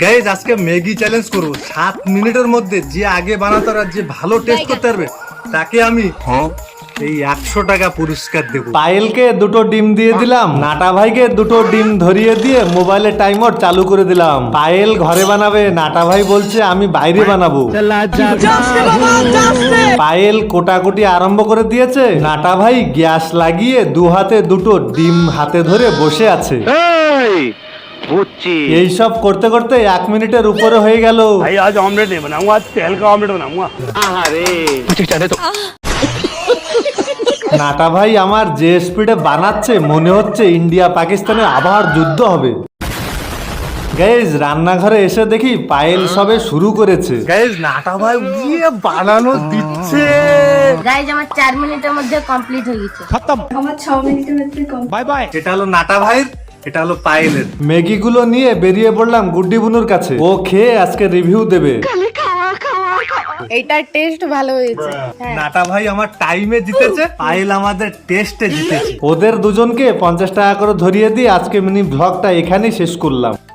Guys আজকে Maggi challenge করবো। 7 মিনিটের মধ্যে যে আগে বানাতে আর যে ভালো টেস্ট করতে পারবে তাকে আমি এই 100 টাকা পুরস্কার দেবো। পায়েলকে দুটো ডিম দিয়ে দিলাম, নাটা ভাইকে দুটো ডিম ধরিয়ে দিয়ে মোবাইলে টাইমার চালু করে দিলাম। পায়েল ঘরে বানাবে, নাটা ভাই বলছে আমি বাইরে বানাবো। পায়েল কোটাকুটি আরম্ভ করে দিয়েছে, নাটা ভাই গ্যাস লাগিয়ে দু হাতে দুটো ডিম হাতে ধরে বসে আছে। এই সব করতে করতে 1 মিনিটের উপরে হয়ে গেল। भाई आज ऑमलेट नहीं बनाऊंगा, आज तेल का ऑमलेट बनाऊंगा। নাটা ভাই আমার যে স্পিডে বানাচ্ছে মনে হচ্ছে ইন্ডিয়া পাকিস্তানের আবার যুদ্ধ হবে। গাইজ রান্নাঘরে এসে দেখি পায়েল সবে শুরু করেছে। গাইজ নাটা ভাই উড়িয়ে বানানো দিচ্ছে। গাইজ আমার 4 মিনিটের মধ্যে কমপ্লিট হয়ে গেছে। আমার 6 মিনিটের মধ্যে কম। Bye bye. এটা হলো নাটা ভাইয়ের, এটা হলো পায়েলের। ম্যাগি গুলো নিয়ে বেরিয়ে পড়লাম গুড্ডি বুনুর কাছে, ও খেয়ে আজকে রিভিউ দেবে। এইটার টেস্ট ভালো হয়েছে। নাটা ভাই আমার টাইমে জিতেছে, পায়েল আমাদের টেস্টে জিতেছে। ওদের দুজনকে 50 টাকা করে ধরিয়ে দিয়ে আজকে মিনি ব্লগটা এখানেই শেষ করলাম।